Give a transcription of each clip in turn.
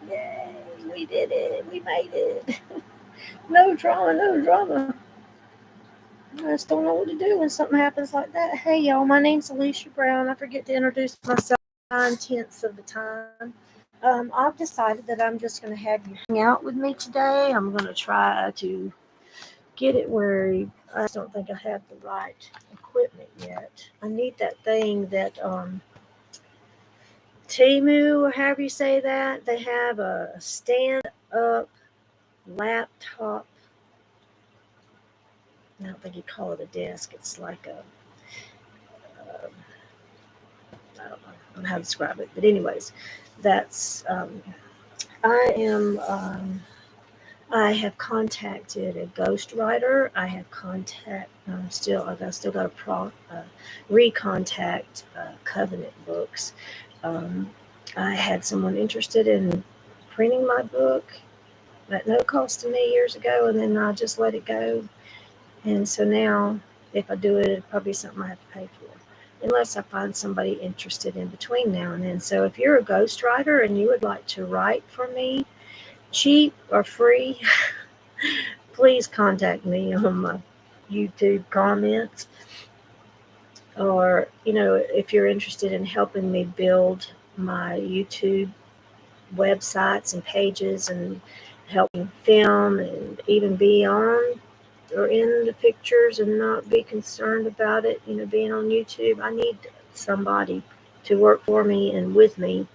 Yay, we did it. We made it. No drama, no drama. I just don't know what to do when something happens like that. Hey, y'all, my name's Alicia Brown. I forget to introduce myself 9/10 of the time. I've decided that I'm just going to have you hang out with me today. I'm going to try to get it where I just don't think I have the right equipment yet. I need that thing that Temu, or however you say that, they have a stand-up laptop. I don't think you call it a desk. It's like I don't know how to describe it. But anyways, that's I am. I have contacted a ghostwriter. I have I still got to recontact Covenant Books. Um, I had someone interested in printing my book at no cost to me years ago, and then I just let it go. And so now, if I do it, it'll probably be something I have to pay for, unless I find somebody interested in between now and then. So if you're a ghostwriter and you would like to write for me, cheap or free, please contact me on my YouTube comments. Or, if you're interested in helping me build my YouTube websites and pages and helping film and even be on or in the pictures and not be concerned about it, being on YouTube, I need somebody to work for me and with me.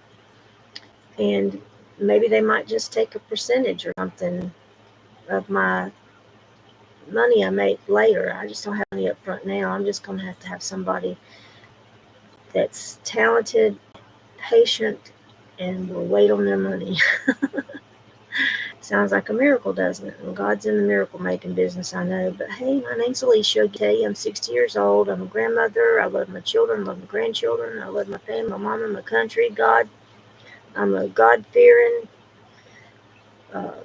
And maybe they might just take a percentage or something of my money I make later. I just don't have money up front now. I'm just going to have somebody that's talented, patient, and will wait on their money. Sounds like a miracle, doesn't it? Well, God's in the miracle making business, I know. But hey, my name's Alicia. I tell you, I'm 60 years old. I'm a grandmother. I love my children. I love my grandchildren. I love my family, my mama, my country, God. I'm a God-fearing, uh,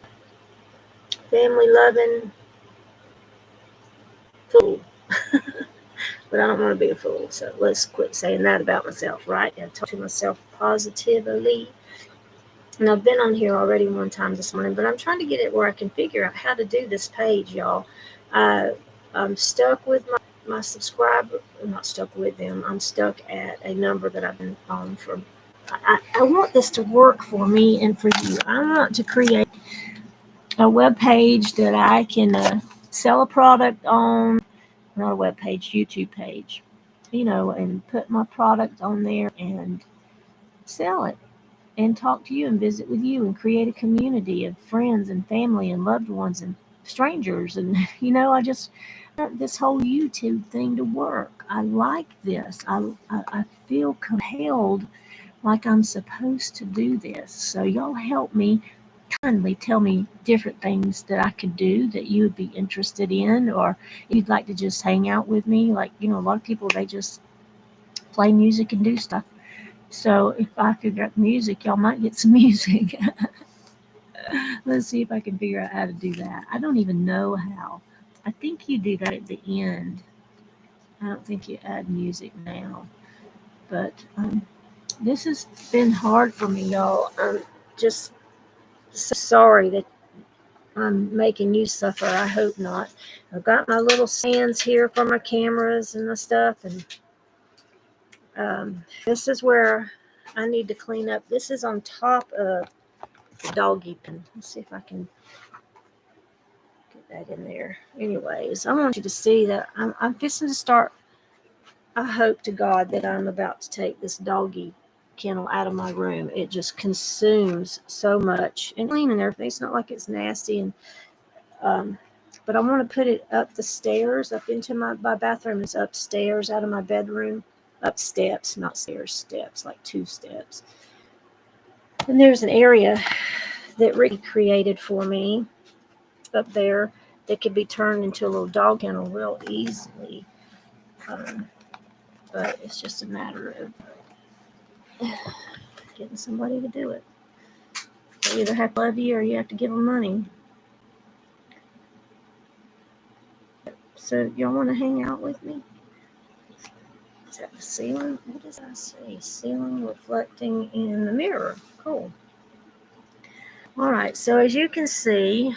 family-loving fool. But I don't want to be a fool, so let's quit saying that about myself, right? I talk to myself positively. And I've been on here already one time this morning, but I'm trying to get it where I can figure out how to do this page, y'all. I'm stuck with my subscriber. I'm not stuck with them. I'm stuck at a number that I've been on for. I want this to work for me and for you. I want to create a web page that I can sell a product on. Not a web page, YouTube page, and put my product on there and sell it and talk to you and visit with you and create a community of friends and family and loved ones and strangers. And, I just want this whole YouTube thing to work. I like this. I feel compelled like I'm supposed to do this. So y'all help me kindly tell me different things that I could do that you would be interested in, or you'd like to just hang out with me. Like, a lot of people, they just play music and do stuff. So if I figure out the music, y'all might get some music. Let's see if I can figure out how to do that. I don't even know how. I think you do that at the end. I don't think you add music now. But this has been hard for me, y'all. I'm just so sorry that I'm making you suffer. I hope not. I've got my little stands here for my cameras and the stuff, and this is where I need to clean up. This is on top of the doggy pen. Let's see if I can get that in there. Anyways, I want you to see that I'm fixing to start. I hope to God that I'm about to take this doggy kennel out of my room. It just consumes so much and cleaning everything. It's not like it's nasty, and but I want to put it up the stairs, up into my bathroom is upstairs out of my bedroom. Up steps, not stairs, steps, like 2 steps. And there's an area that Ricky created for me up there that could be turned into a little dog kennel real easily. But it's just a matter of getting somebody to do it. They either have to love you or you have to give them money. So y'all want to hang out with me? Is that the ceiling? What does that say? Ceiling reflecting in the mirror. Cool. All right, so as you can see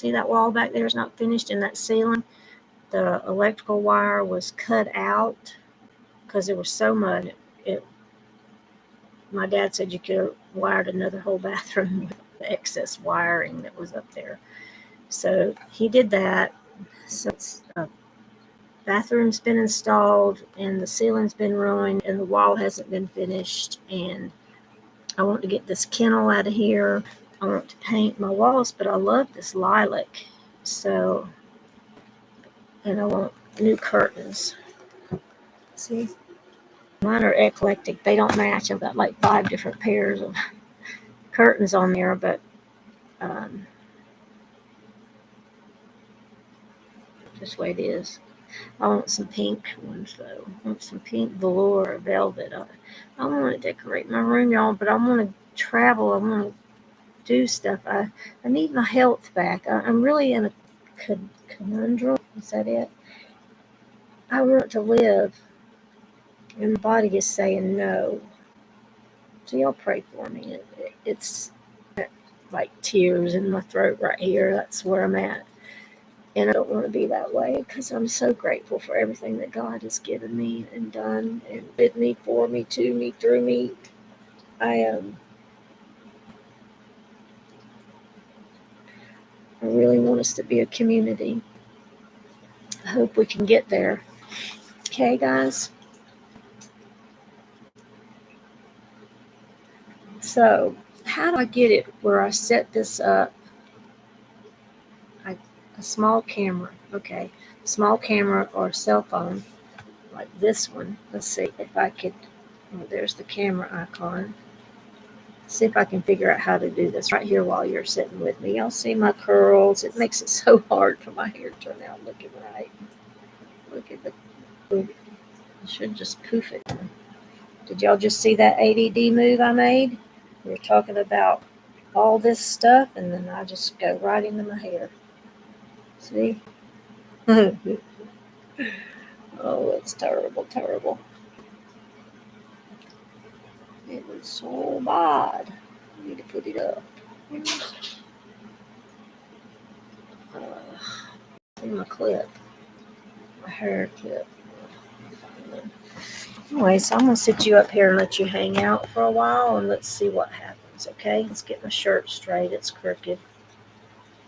that wall back there is not finished in that ceiling? The electrical wire was cut out because there was so much. My dad said you could have wired another whole bathroom with the excess wiring that was up there. So he did that. So bathroom's been installed and the ceiling's been ruined and the wall hasn't been finished. And I want to get this kennel out of here. I want to paint my walls, but I love this lilac. So, and I want new curtains. See? Mine are eclectic. They don't match. I've got like 5 different pairs of curtains on there, but just the way it is. I want some pink ones though. I want some pink velour or velvet. I want to decorate my room, y'all, but I want to travel. I want to do stuff. I need my health back. I'm really in a conundrum. Is that it? I want to live, and the body is saying no. So y'all pray for me. It's like tears in my throat right here. That's where I'm at. And I don't want to be that way because I'm so grateful for everything that God has given me and done and with me, for me, to me, through me. I really want us to be a community. I hope we can get there. Okay, guys? So, how do I get it where I set this up? A small camera. Okay. Small camera or cell phone like this one. Let's see if I could. Oh, there's the camera icon. See if I can figure out how to do this right here while you're sitting with me. Y'all see my curls? It makes it so hard for my hair to turn out looking right. Look at the. I should just poof it. Did y'all just see that ADD move I made? We were talking about all this stuff, and then I just go right into my hair. See? Oh, it's terrible, terrible. It was so bad. I need to put it up. See my clip. My hair clip. Anyway, so I'm going to sit you up here and let you hang out for a while, and let's see what happens, okay? Let's get my shirt straight. It's crooked.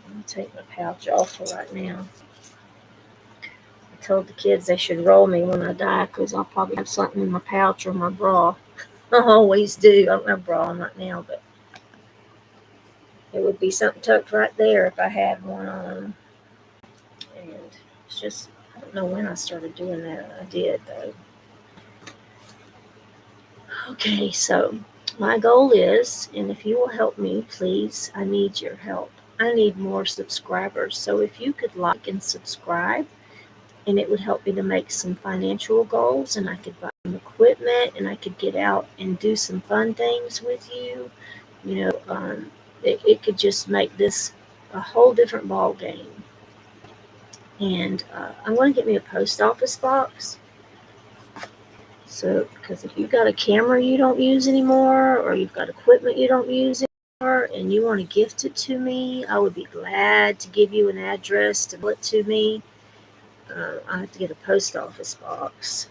I'm going to take my pouch off for right now. I told the kids they should roll me when I die because I'll probably have something in my pouch or my bra. I always do. I don't have a bra on right now, but it would be something tucked right there if I had one on. And it's just, I don't know when I started doing that. I did, though. Okay, so my goal is, and if you will help me, please, I need your help. I need more subscribers. So if you could like and subscribe, and it would help me to make some financial goals, and I could buy some equipment, and I could get out and do some fun things with you. You know, it could just make this a whole different ball game. And I'm going to get me a post office box. So, because if you've got a camera you don't use anymore, or you've got equipment you don't use anymore, and you want to gift it to me, I would be glad to give you an address to mail it to me. I have to get a post office box.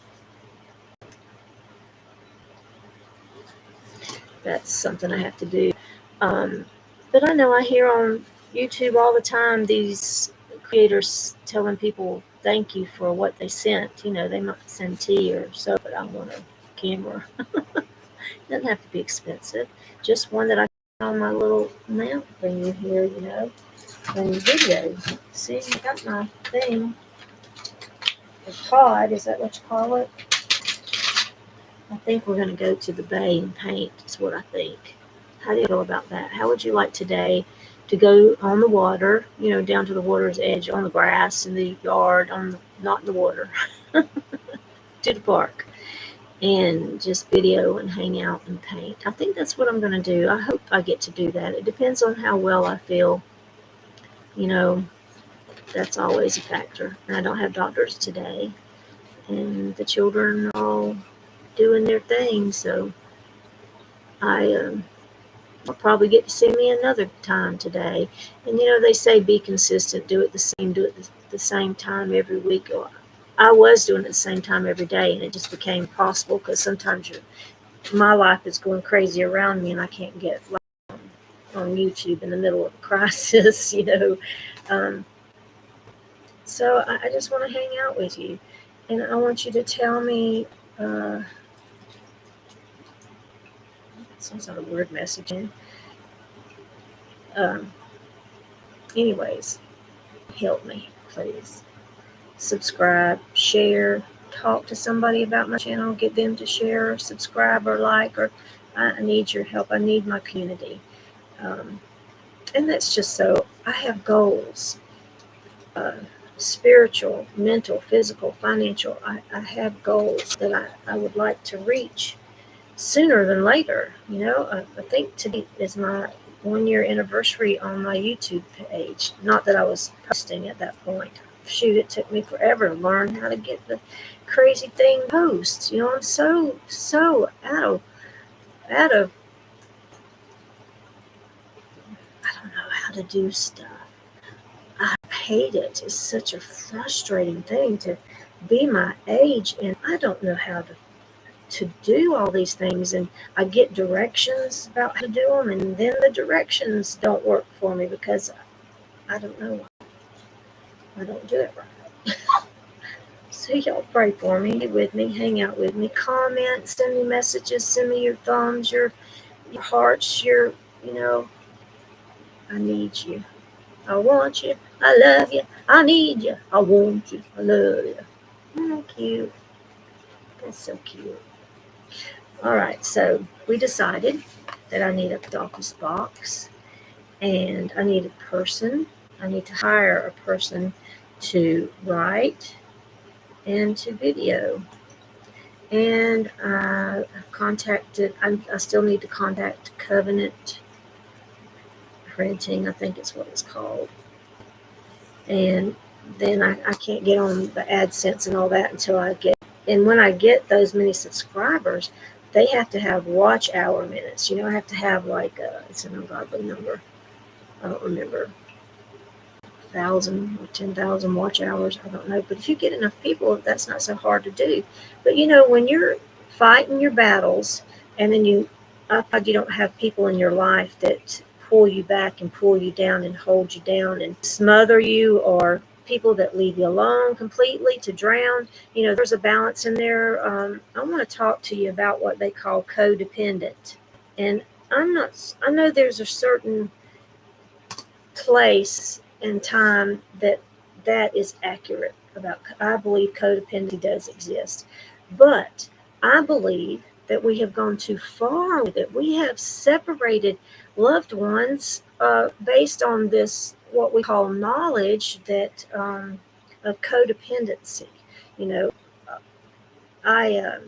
That's something I have to do. But I know I hear on YouTube all the time these creators telling people thank you for what they sent. You know, they might send tea or so, but I want a camera. It doesn't have to be expensive. Just one that I can on my little mount thing here, you know, and videos. See, I got my thing. The pod, is that what you call it? I think we're going to go to the bay and paint, is what I think. How do you feel about that? How would you like today to go on the water, you know, down to the water's edge, on the grass, in the yard, not in the water, to the park, and just video and hang out and paint? I think that's what I'm going to do. I hope I get to do that. It depends on how well I feel. You know, that's always a factor. And I don't have doctors today. and the children are all doing their thing. So I'll probably get to see me another time today. And they say be consistent, do it the same time every week. Or I was doing it the same time every day, and it just became possible because sometimes my life is going crazy around me, and I can't get on YouTube in the middle of a crisis. Um, so I just want to hang out with you, and I want you to tell me. Some sort of weird messaging. Um, anyways, help me, please. Subscribe, share, talk to somebody about my channel, get them to share, subscribe, or like, or I need your help. I need my community. And that's just so I have goals, uh, spiritual, mental, physical, financial. I have goals that I would like to reach sooner than later. I think today is my 1 year anniversary on my YouTube page. Not that I was posting at that point. Shoot, it took me forever to learn how to get the crazy thing post. I'm so out of I don't know how to do stuff. I hate it. It's such a frustrating thing to be my age, and I don't know how to do all these things, and I get directions about how to do them, and then the directions don't work for me because I don't know why I don't do it right. So y'all pray for me, be with me, hang out with me, comment, send me messages, send me your thumbs, your hearts, I need you. I want you. I love you. I need you. I want you. I love you. Oh, cute. That's so cute. All right, so we decided that I need a office box and I need a person. I need to hire a person to write and to video. And I still need to contact Covenant Printing, I think it's what it's called. And then I can't get on the AdSense and all that until and when I get those many subscribers, they have to have watch hour minutes. I have to have it's an ungodly number. I don't remember, 1,000 or 10,000 watch hours. I don't know. But if you get enough people, that's not so hard to do. But when you're fighting your battles and then you don't have people in your life that pull you back and pull you down and hold you down and smother you, or people that leave you alone completely to drown. There's a balance in there. I want to talk to you about what they call codependent. And I know there's a certain place and time that is accurate about. I believe codependency does exist, but I believe that we have gone too far with it. We have separated loved ones based on this, what we call knowledge that of codependency. You know, I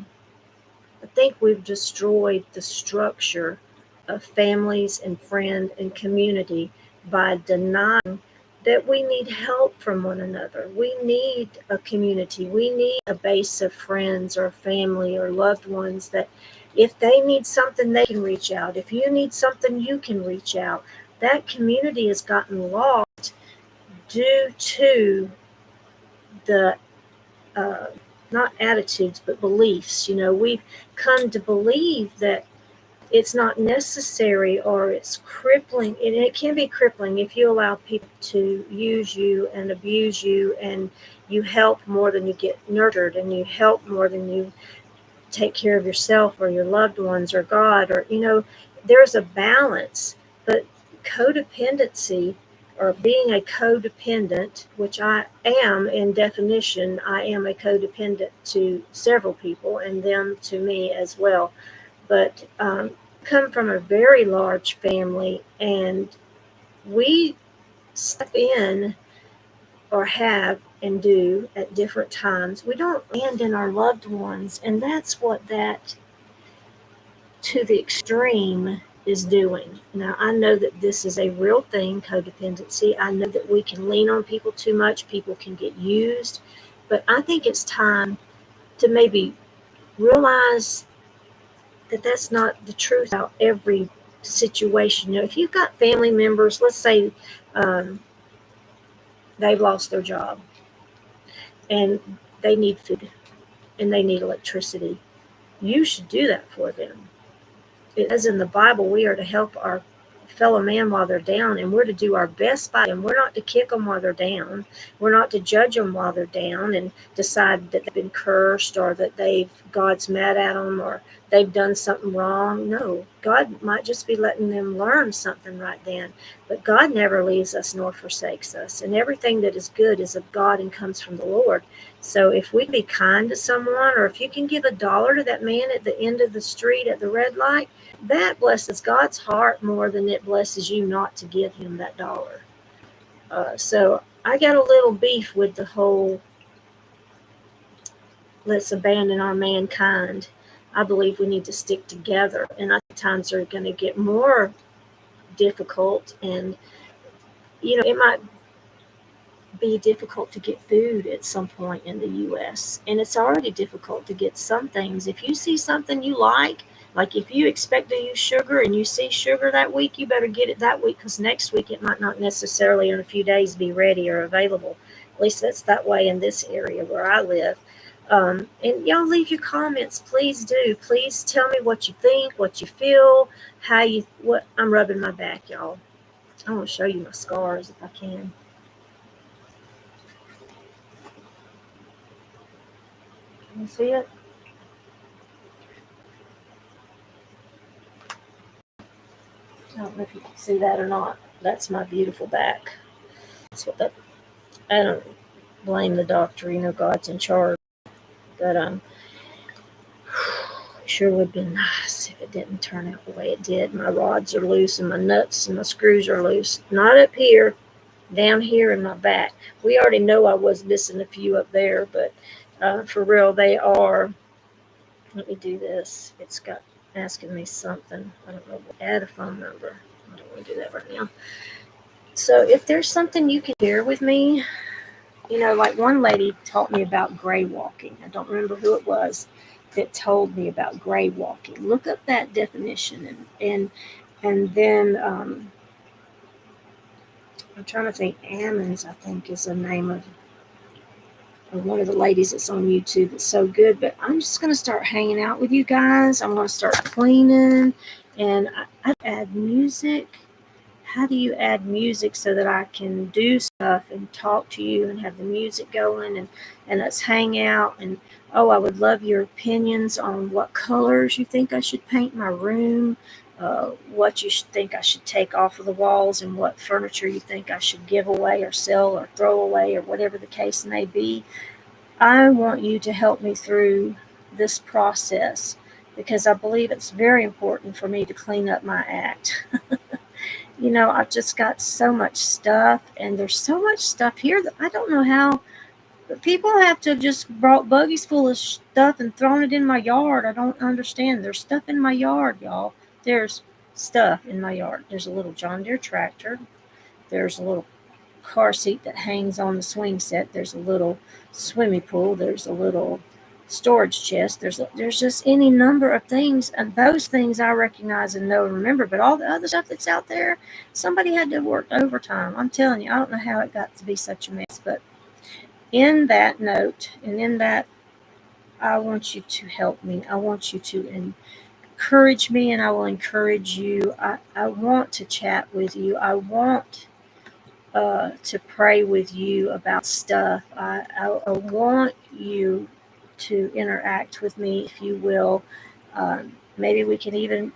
think we've destroyed the structure of families and friend and community by denying that we need help from one another. We need a community. We need a base of friends or family or loved ones that if they need something, they can reach out. If you need something, you can reach out. That community has gotten lost due to the not attitudes, but beliefs. We've come to believe that it's not necessary, or it's crippling. And it can be crippling if you allow people to use you and abuse you, and you help more than you get nurtured, and you help more than you take care of yourself or your loved ones or God, or, there's a balance. But codependency, or being a codependent, which I am in definition, I am a codependent to several people and them to me as well. But come from a very large family, and we step in, or have and do at different times. We don't abandon our loved ones, and that's what that to the extreme is doing. Now, I know that this is a real thing, codependency. I know that we can lean on people too much. People can get used. But I think it's time to maybe realize that that's not the truth about every situation. If you've got family members, let's say um, they've lost their job and they need food and they need electricity, you should do that for them. It says in the Bible, we are to help our fellow man while they're down, and we're to do our best by them. We're not to kick them while they're down. We're not to judge them while they're down and decide that they've been cursed or that God's mad at them or they've done something wrong. No, God might just be letting them learn something right then. But God never leaves us nor forsakes us, and everything that is good is of God and comes from the Lord. So if we can be kind to someone, or if you can give $1 to that man at the end of the street at the red light, that blesses God's heart more than it blesses you not to give him that dollar. So I got a little beef with the whole let's abandon our mankind. I believe we need to stick together, and I think times are going to get more difficult, and it might be difficult to get food at some point in the US. And it's already difficult to get some things. If you see something you like if you expect to use sugar and you see sugar that week, you better get it that week because next week it might not necessarily in a few days be ready or available. At least that's that way in this area where I live. And y'all leave your comments, please do. Please tell me what you think, what you feel, what I'm rubbing my back, y'all. I want to show you my scars if I can. Can you see it? I don't know if you can see that or not. That's my beautiful back. That's what that. I don't blame the doctor. God's in charge. But it sure would have been nice if it didn't turn out the way it did. My rods are loose and my nuts and my screws are loose. Not up here, down here in my back. We already know I was missing a few up there, but for real, they are. Let me do this. It's got asking me something. I don't know. Add a phone number. I don't want to do that right now. So if there's something you can share with me, like one lady taught me about gray walking. I don't remember who it was that told me about gray walking. Look up that definition and then I'm trying to think. Ammons, I think, is the name of one of the ladies that's on YouTube. It's so good. But I'm just going to start hanging out with you guys. I'm going to start cleaning, and I add music. How do you add music so that I can do stuff and talk to you and have the music going and let's hang out? And I would love your opinions on what colors you think I should paint my room, what you think I should take off of the walls, and what furniture you think I should give away or sell or throw away or whatever the case may be. I want you to help me through this process because I believe it's very important for me to clean up my act. I've just got so much stuff, and there's so much stuff here that I don't know how. But people have to have just brought buggies full of stuff and thrown it in my yard. I don't understand. There's stuff in my yard, y'all. There's stuff in my yard. There's a little John Deere tractor. There's a little car seat that hangs on the swing set. There's a little swimming pool. There's a little storage chest. There's just any number of things, and those things I recognize and know and remember. But all the other stuff that's out there, somebody had to work overtime. I'm telling you, I don't know how it got to be such a mess. But in that note, and in that, I want you to help me. I want you to encourage me, and I will encourage you. I want to chat with you. I want to pray with you about stuff. I want you to interact with me, if you will. Maybe we can even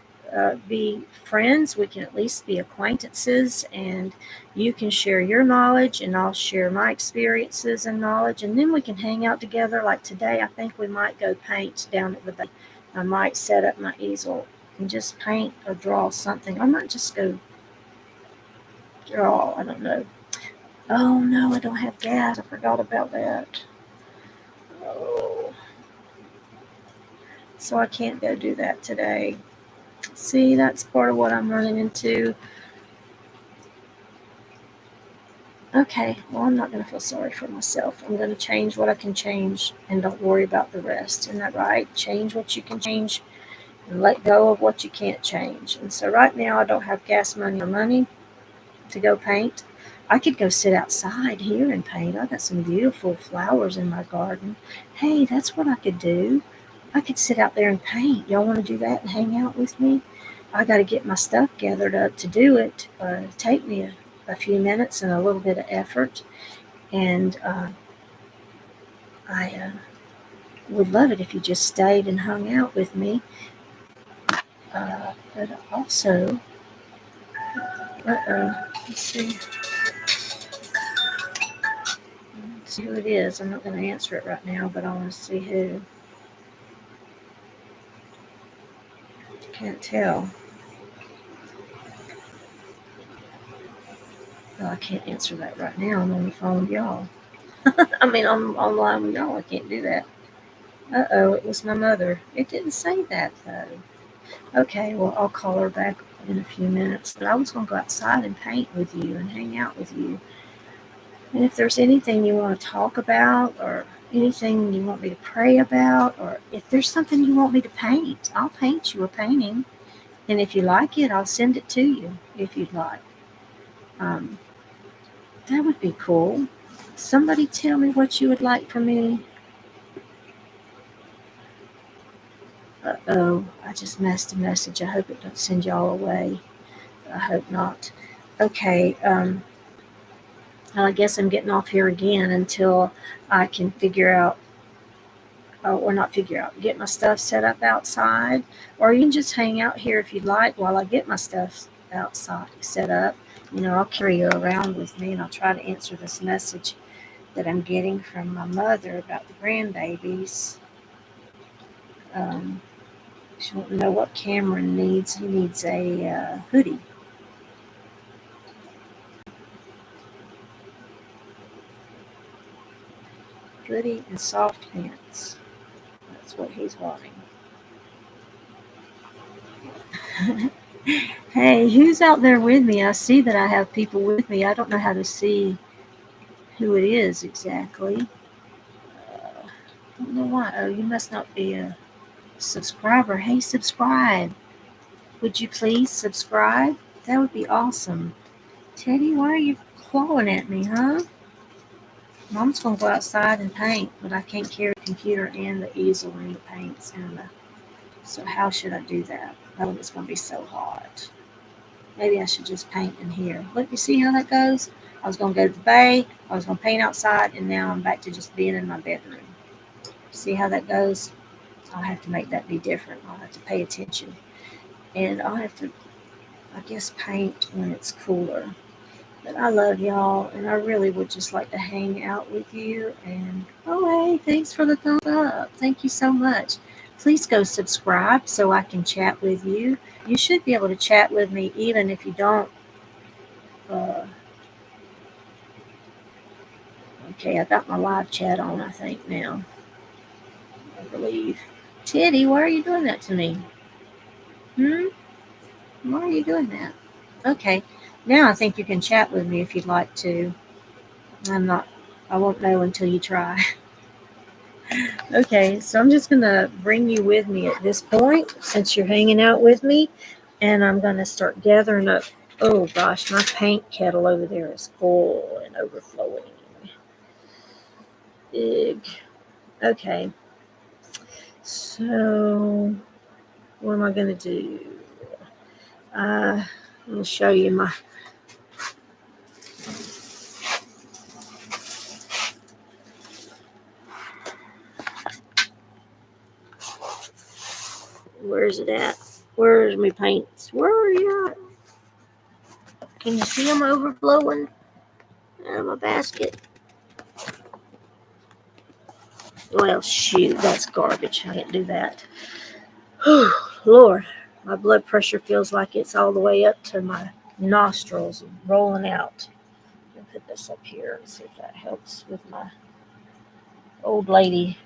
be friends. We can at least be acquaintances, and you can share your knowledge and I'll share my experiences and knowledge, and then we can hang out together. Like today, I think we might go paint down at the bay. I might set up my easel and just paint or draw something. I might just go draw. I don't know. Oh no, I don't have gas. I forgot about that. Oh. So I can't go do that today. See, that's part of what I'm running into. Okay, well, I'm not going to feel sorry for myself. I'm going to change what I can change and don't worry about the rest. Isn't that right? Change what you can change and let go of what you can't change. And so right now I don't have gas money or money to go paint. I could go sit outside here and paint. I got some beautiful flowers in my garden. Hey, that's what I could do. I could sit out there and paint. Y'all want to do that and hang out with me? I got to get my stuff gathered up to do it. Take me a few minutes and a little bit of effort. And I would love it if you just stayed and hung out with me. But also, let's see. Let's see who it is. I'm not going to answer it right now, but I want to see who. Can't tell. Well, I can't answer that right now. I'm on the phone with y'all. I mean, I'm online with y'all. I can't do that. It was my mother. It didn't say that, though. Okay, well, I'll call her back in a few minutes. But I was going to go outside and paint with you and hang out with you. And if there's anything you want to talk about or anything you want me to pray about, or if there's something you want me to paint, I'll paint you a painting. And if you like it, I'll send it to you if you'd like. That would be cool. Somebody tell me what you would like from me. I just missed a message. I hope it don't send y'all away. I hope not. Okay, I guess I'm getting off here again until I can figure out, or not figure out, get my stuff set up outside. Or you can just hang out here if you'd like while I get my stuff outside set up. I'll carry you around with me and I'll try to answer this message that I'm getting from my mother about the grandbabies. She wants to know what Cameron needs. He needs a hoodie. Hoodie and soft pants. That's what he's wanting. Hey, who's out there with me? I see that I have people with me. I don't know how to see who it is exactly. I don't know why. Oh, you must not be a subscriber. Hey, subscribe. Would you please subscribe? That would be awesome. Teddy, why are you clawing at me, huh? Mom's going to go outside and paint, but I can't carry the computer and the easel and the paints. So how should I do that? Oh, it's going to be so hot. Maybe I should just paint in here. Let me see how that goes. I was going to go to the bay. I was going to paint outside, and now I'm back to just being in my bedroom. See how that goes? I'll have to make that be different. I'll have to pay attention. And I'll have to, I guess, paint when it's cooler. But I love y'all, and I really would just like to hang out with you. And, hey, thanks for the thumbs up. Thank you so much. Please go subscribe so I can chat with you. You should be able to chat with me even if you don't. Okay, I got my live chat on, I think, now. I believe. Teddy, why are you doing that to me? Why are you doing that? Okay, now I think you can chat with me if you'd like to. I won't know until you try. Okay, so I'm just going to bring you with me at this point since you're hanging out with me. And I'm going to start gathering up. Oh gosh, my paint kettle over there is full and overflowing. Big. Okay. So, what am I going to do? I'm going to show you my. Where's it at? Where's my paints? Where are you at? Can you see them overflowing out of my basket? Well, shoot, that's garbage. I can't do that. Whew, Lord, my blood pressure feels like it's all the way up to my nostrils and rolling out. I'll put this up here and see if that helps with my old lady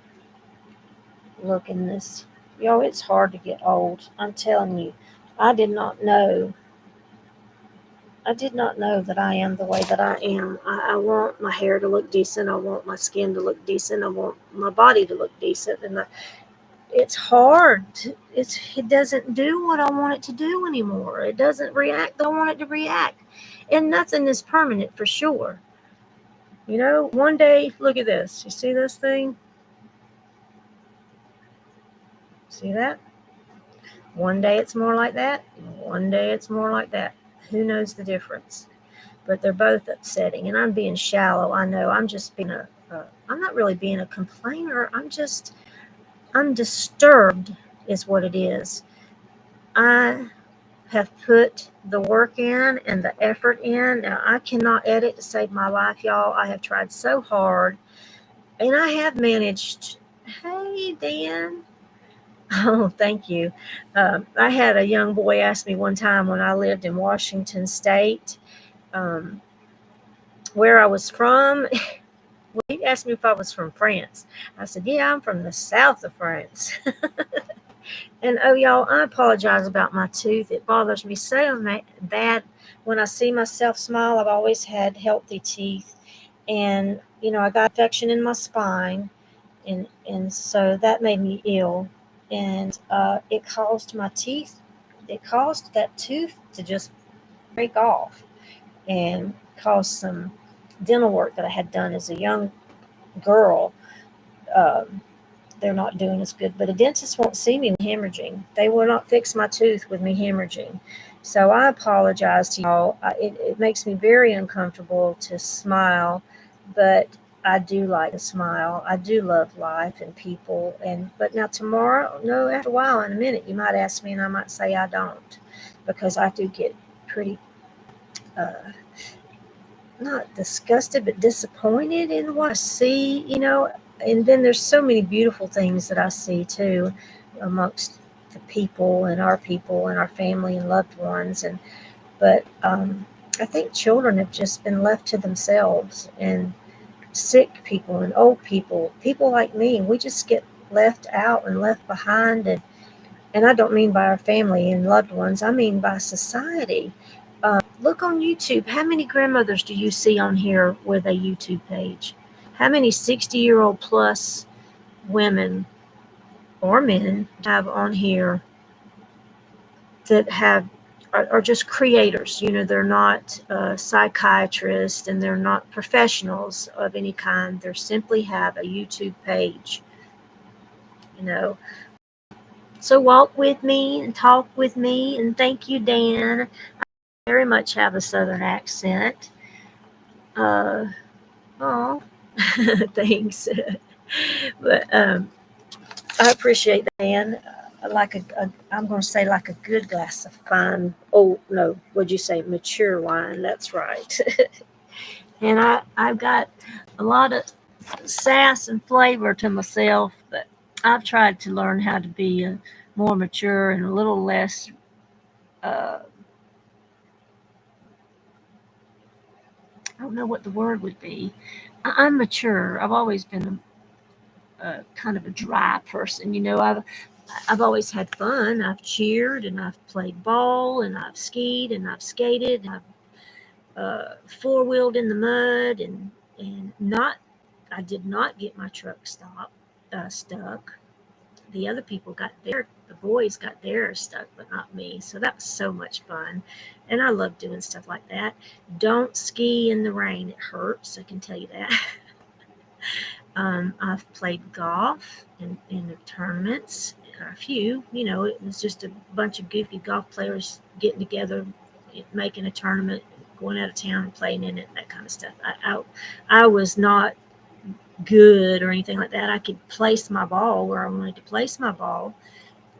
looking this. It's hard to get old. I'm telling you, I did not know I did not know that I am the way that I am. I want my hair to look decent. I want my skin to look decent. I want my body to look decent. And it's hard. It doesn't do what I want it to do anymore. It doesn't react the way I want it to react. And nothing is permanent for sure. One day, look at this. You see this thing? See that? One day it's more like that. One day it's more like that. Who knows the difference? But they're both upsetting. And I'm being shallow. I know. I'm just being I'm not really being a complainer. I'm disturbed, is what it is. I have put the work in and the effort in. Now, I cannot edit to save my life, y'all. I have tried so hard. And I have managed. Hey, Dan. Oh, thank you. I had a young boy ask me one time when I lived in Washington State um, where I was from. Well, he asked me if I was from France. I said, yeah, I'm from the south of France. And oh, y'all, I apologize about my tooth. It bothers me so bad when I see myself smile. I've always had healthy teeth. And, I got infection in my spine. And so that made me ill. And it caused that tooth to just break off and caused some dental work that I had done as a young girl. Um, they're not doing as good, but a dentist won't see me hemorrhaging. They will not fix my tooth with me hemorrhaging. So I apologize to y'all. It makes me very uncomfortable to smile, but I do like to smile. I do love life and people. But now tomorrow, no, after a while, in a minute, you might ask me, and I might say I don't, because I do get pretty uh, not disgusted, but disappointed in what I see. And then there's so many beautiful things that I see too amongst the people and our family and loved ones. But I think children have just been left to themselves, and sick people and old people like me, we just get left out and left behind. And I don't mean by our family and loved ones, I mean by society. Look on YouTube. How many grandmothers do you see on here with a YouTube page? How many 60-year-old plus women or men have on here that are just creators? They're not psychiatrists and they're not professionals of any kind. They simply have a YouTube page. You know, so walk with me and talk with me. And thank you, Dan. I very much have a Southern accent. Oh, thanks. But I appreciate that, Dan. I'm going to say like a good glass of fine. Oh no, would you say mature wine? That's right. And I've got a lot of sass and flavor to myself, but I've tried to learn how to be more mature and a little less. Uh, I don't know what the word would be. I'm mature. I've always been a kind of a dry person. I've always had fun. I've cheered and I've played ball and I've skied and I've skated and I've four-wheeled in the mud and not. I did not get my truck stuck. The other people the boys got theirs stuck, but not me. So that was so much fun. And I love doing stuff like that. Don't ski in the rain. It hurts. I can tell you that. I've played golf in the tournaments, a few. It was just a bunch of goofy golf players getting together, making a tournament, going out of town and playing in it, that kind of stuff. I was not good or anything like that. I could place my ball where I wanted to place my ball.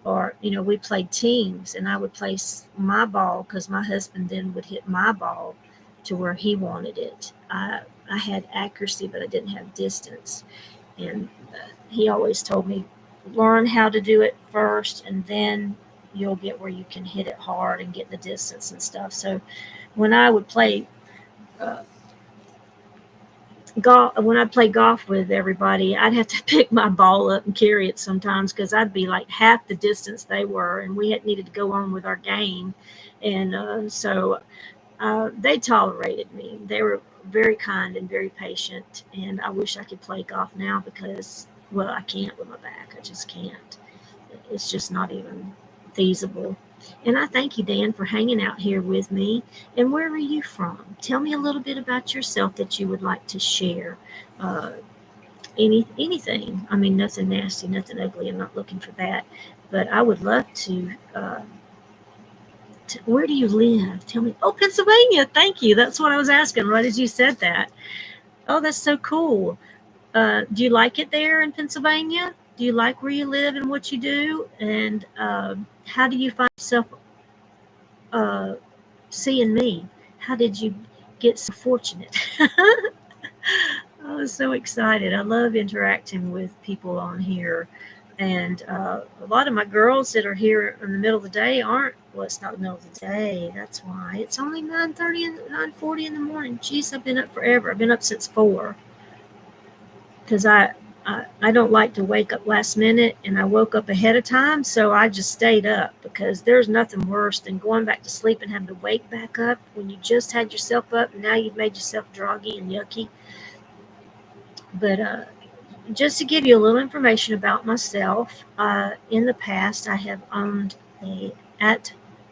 Or, we played teams, and I would place my ball because my husband then would hit my ball to where he wanted it. I had accuracy, but I didn't have distance. And he always told me, learn how to do it first, and then you'll get where you can hit it hard and get the distance and stuff. So when I would play uh, when I play golf with everybody, I'd have to pick my ball up and carry it sometimes because I'd be like half the distance they were, and we had needed to go on with our game. And so they tolerated me. They were very kind and very patient. And I wish I could play golf now because, well, I can't with my back. I just can't. It's just not even feasible. And I thank you, Dan, for hanging out here with me. And where are you from? Tell me a little bit about yourself that you would like to share. Uh, anything. I mean, nothing nasty, nothing ugly. I'm not looking for that. But I would love to. Where do you live? Tell me. Oh, Pennsylvania. Thank you. That's what I was asking right as you said that. Oh, that's so cool. Do you like it there in Pennsylvania? Do you like where you live and what you do? And how do you find yourself uh, seeing me? How did you get so fortunate? I was so excited. I love interacting with people on here. And a lot of my girls that are here in the middle of the day aren't. Well, it's not the middle of the day. That's why. It's only 9:30 and 9:40 in the morning. Jeez, I've been up forever. I've been up since 4 because I don't like to wake up last minute, and I woke up ahead of time, so I just stayed up because there's nothing worse than going back to sleep and having to wake back up when you just had yourself up and now you've made yourself droggy and yucky. But just to give you a little information about myself, in the past I have owned at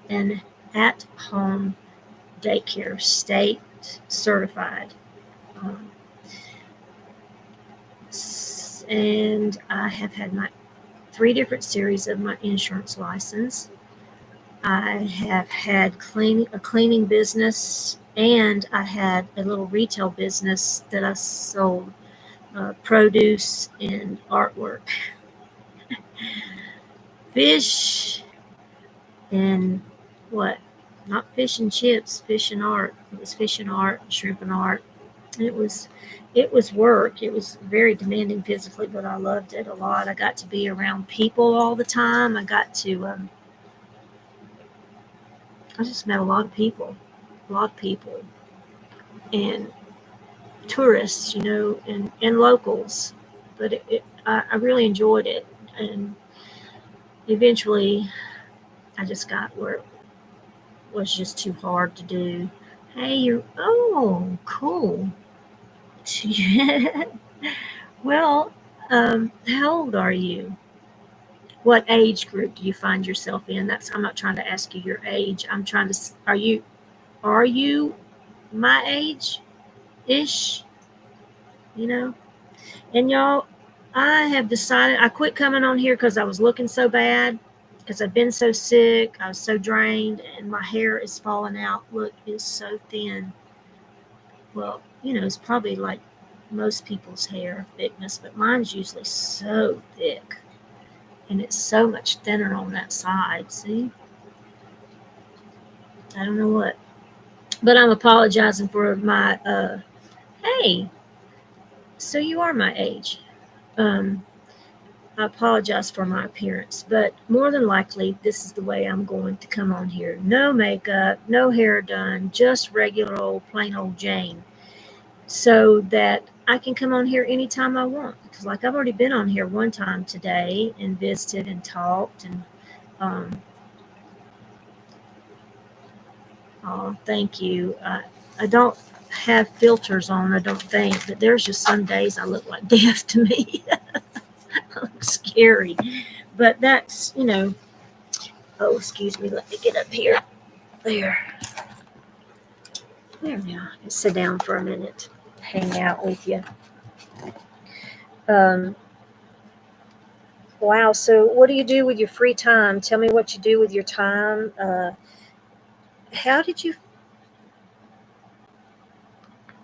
an at home daycare, state certified. Um, and I have had my 3 different series of my insurance license. I have had a cleaning business, and I had a little retail business that I sold produce and artwork, fish, and what? Not fish and chips, fish and art. It was fish and art, shrimp and art. It was it was work. It was very demanding physically, but I loved it a lot. I got to be around people all the time. I just met a lot of people, and tourists, and locals. But I really enjoyed it, and eventually I just got where it was just too hard to do. Hey, oh, cool. Well, how old are you? What age group do you find yourself in? I'm not trying to ask you your age. I'm trying to, are you my age ish? You know? And y'all, I have decided I quit coming on here because I was looking so bad, because I've been so sick. I was so drained, and my hair is falling out. Look, it's so thin. Well, it's probably like most people's hair thickness, but mine's usually so thick, and it's so much thinner on that side. See, I don't know what, but I'm apologizing for my. Hey, so you are my age. Um, I apologize for my appearance, but more than likely, this is the way I'm going to come on here. No makeup, no hair done, just regular old, plain old Jane, so that I can come on here anytime I want. Because, like, I've already been on here one time today and visited and talked, and oh, thank you. I don't have filters on, I don't think, but there's just some days I look like death to me. I look scary. But that's. Oh, excuse me. Let me get up here. There. There now. Just sit down for a minute. Hang out with you. Um, wow. So, what do you do with your free time? Tell me what you do with your time. How did you?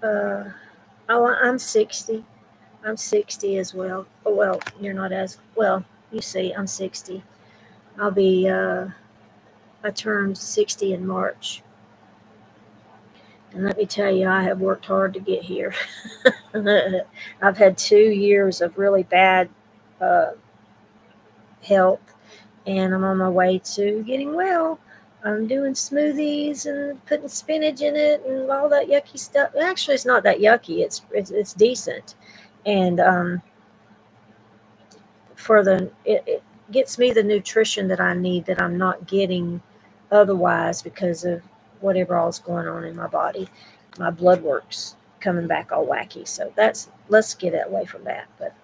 Uh, oh, I'm 60. I'm 60 as well. Oh, well, you're not as well. You see, I'm 60. I'll be. I turned 60 in March. And let me tell you, I have worked hard to get here. I've had 2 years of really bad uh, health, and I'm on my way to getting well. I'm doing smoothies and putting spinach in it and all that yucky stuff. Actually, it's not that yucky. It's decent, and it gets me the nutrition that I need that I'm not getting otherwise because of whatever all's going on in my body. My blood work's coming back all wacky. So let's get away from that. But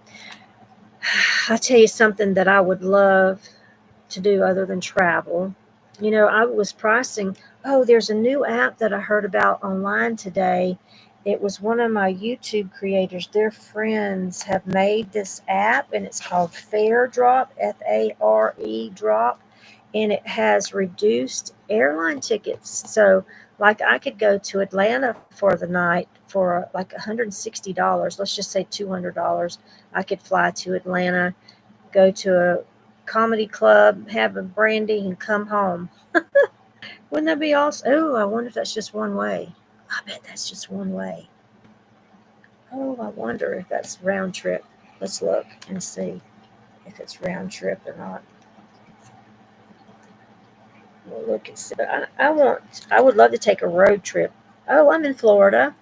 I'll tell you something that I would love to do other than travel. I was pricing. Oh, there's a new app that I heard about online today. It was one of my YouTube creators. Their friends have made this app, and it's called Fare Drop, Fare Drop, and it has reduced airline tickets. So, like, I could go to Atlanta for the night for like $160. Let's just say $200. I could fly to Atlanta, go to a comedy club, have a brandy, and come home. Wouldn't that be awesome? Oh, I wonder if that's just one way. I bet that's just one way. Oh, I wonder if that's round trip. Let's look and see if it's round trip or not. We'll look and see. I would love to take a road trip. Oh, I'm in Florida.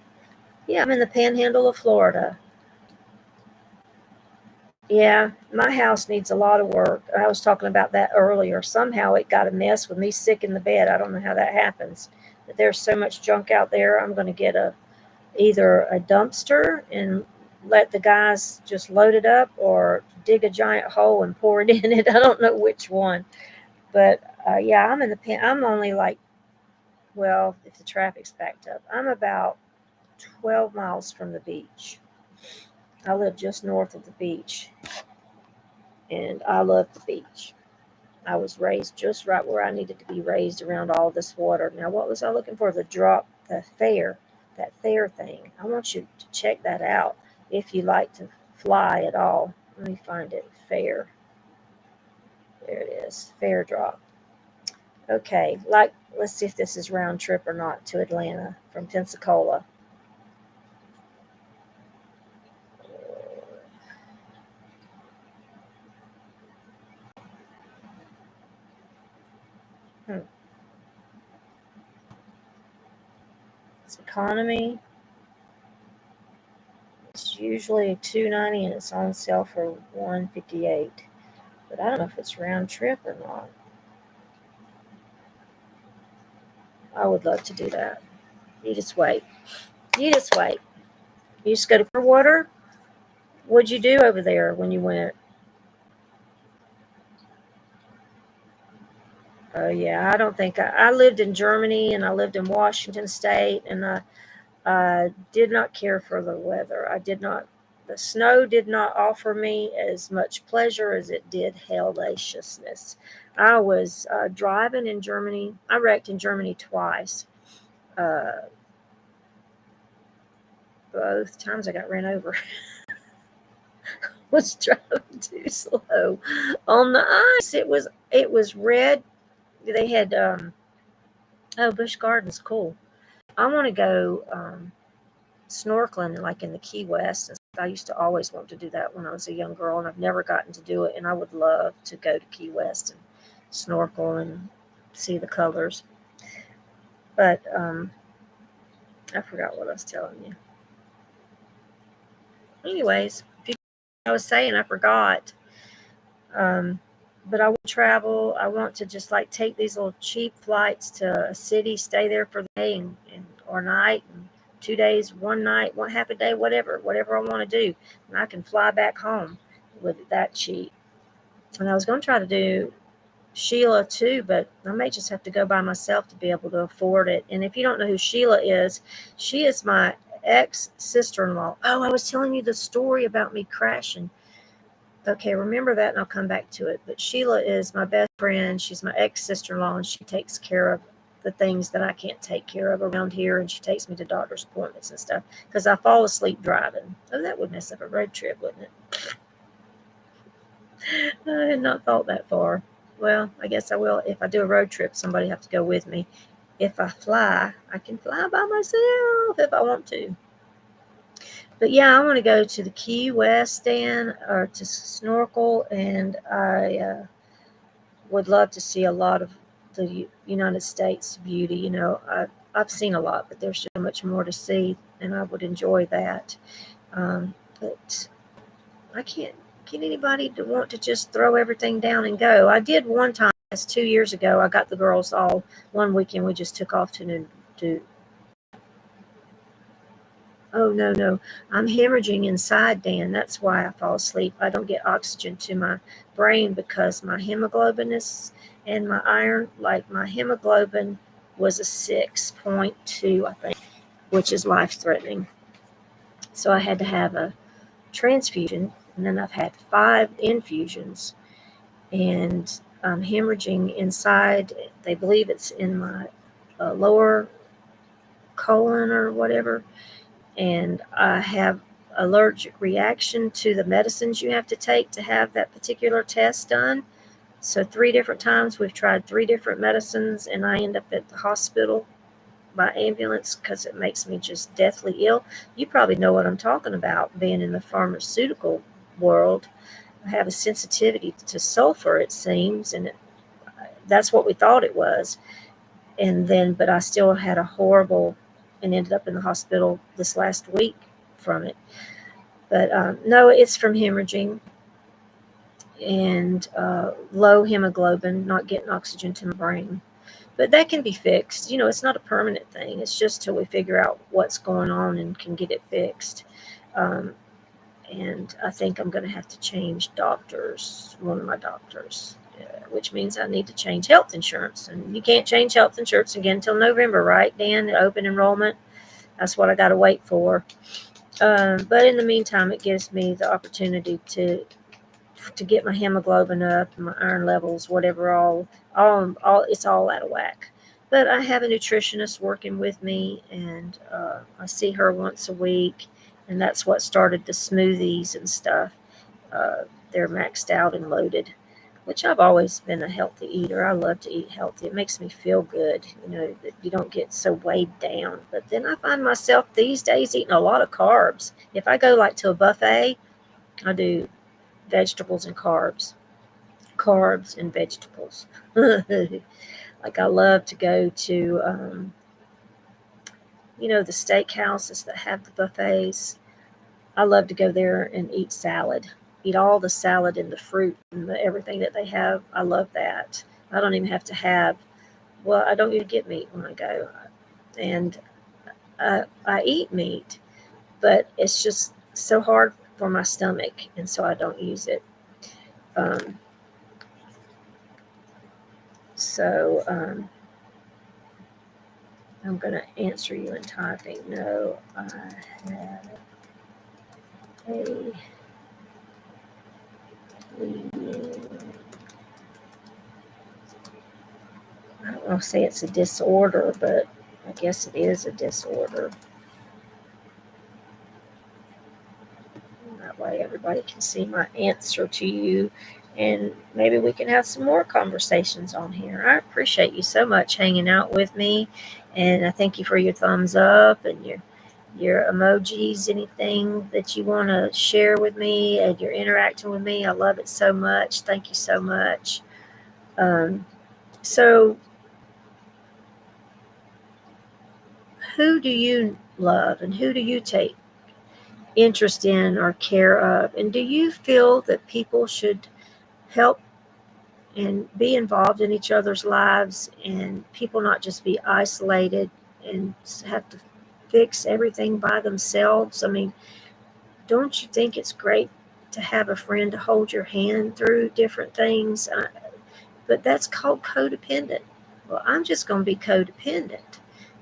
Yeah, I'm in the panhandle of Florida. Yeah, my house needs a lot of work. I was talking about that earlier. Somehow it got a mess with me sick in the bed. I don't know how that happens. But there's so much junk out there. I'm going to get either a dumpster and let the guys just load it up, or dig a giant hole and pour it in it. I don't know which one. But yeah, I'm only like, well, if the traffic's backed up, I'm about 12 miles from the beach. I live just north of the beach, and I love the beach. I was raised just right where I needed to be raised, around all this water. Now, what was I looking for? The fare, that fare thing. I want you to check that out if you like to fly at all. Let me find it. Fare. There it is. Fare drop. Okay, let's see if this is round trip or not to Atlanta from Pensacola. Hmm. It's economy. It's usually $290 and it's on sale for $158. But I don't know if it's round trip or not. I would love to do that. You just wait. You just wait. You just go to Clearwater. What'd you do over there when you went? Oh yeah, I don't think I lived in Germany, and I lived in Washington State, and I did not care for the weather. I did not. The snow did not offer me as much pleasure as it did hellaciousness. I was driving in Germany. I wrecked in Germany twice. Uh, both times I got ran over. Was driving too slow on the ice. It was red. They had oh, Busch Gardens, cool. I want to go snorkeling like in the Key West. I used to always want to do that when I was a young girl, and I've never gotten to do it. And I would love to go to Key West and snorkel and see the colors. But I forgot what I was telling you. Anyways, I was saying I forgot. Um, but I want to travel. I want to just like take these little cheap flights to a city, stay there for the day and or night, and 2 days, one night, one half a day, whatever I want to do, and I can fly back home with it that cheap. And I was going to try to do Sheila too, but I may just have to go by myself to be able to afford it. And if you don't know who Sheila is, she is my ex sister-in-law. Oh, I was telling you the story about me crashing. Okay, remember that and I'll come back to it. But Sheila is my best friend. She's my ex sister in law, and she takes care of the things that I can't take care of around here. And she takes me to doctor's appointments and stuff because I fall asleep driving. Oh, that would mess up a road trip, wouldn't it? I had not thought that far. Well, I guess I will. If I do a road trip, somebody have to go with me. If I fly, I can fly by myself if I want to. But yeah, I want to go to the Key West stand or to snorkel, and I would love to see a lot of the United States beauty. I've seen a lot, but there's so much more to see, and I would enjoy that. But I can't get anybody to want to just throw everything down and go. I did one time That's 2 years ago. I got the girls all one weekend. We just took off to oh, no, no. I'm hemorrhaging inside, Dan. That's why I fall asleep. I don't get oxygen to my brain because my hemoglobin is and my iron, like my hemoglobin was a 6.2, I think, which is life threatening. So I had to have a transfusion, and then I've had 5 infusions, and I'm hemorrhaging inside. They believe it's in my lower colon or whatever, and I have allergic reaction to the medicines you have to take to have that particular test done. So 3 different times we've tried 3 different medicines, and I end up at the hospital by ambulance because it makes me just deathly ill. You probably know what I'm talking about, being in the pharmaceutical world. I have a sensitivity to sulfur, it seems, and that's what we thought it was. And then, but I still had a horrible, and ended up in the hospital this last week from it. But no, it's from hemorrhaging and low hemoglobin, not getting oxygen to my brain. But that can be fixed. It's not a permanent thing. It's just till we figure out what's going on and can get it fixed. Um, and I think I'm going to have to change doctors, one of my doctors, which means I need to change health insurance. And you can't change health insurance again until November, right, Dan? Open enrollment. That's what I got to wait for. But in the meantime, it gives me the opportunity to get my hemoglobin up, my iron levels, whatever, all it's all out of whack. But I have a nutritionist working with me, and I see her once a week, and that's what started the smoothies and stuff. They're maxed out and loaded, which I've always been a healthy eater. I love to eat healthy. It makes me feel good, that you don't get so weighed down. But then I find myself these days eating a lot of carbs. If I go like to a buffet, I do vegetables and carbs and vegetables. Like I love to go to the steakhouses that have the buffets. I love to go there and eat all the salad and the fruit and everything that they have. I love that. I don't even have to I don't even get meat when I go, and I eat meat, but it's just so hard for my stomach, and so I don't use it. Um, So I'm going to answer you in typing. No, I have a I don't want to say it's a disorder, but I guess it is a disorder. That way everybody can see my answer to you, and maybe we can have some more conversations on here. I appreciate you so much hanging out with me, and I thank you for your thumbs up and your emojis, anything that you want to share with me, and you're interacting with me. I love it so much. Thank you so much. So who do you love, and who do you take interest in or care of? And do you feel that people should help and be involved in each other's lives, and people not just be isolated and have to fix everything by themselves? I mean, don't you think it's great to have a friend to hold your hand through different things? But that's called codependent. Well, I'm just going to be codependent.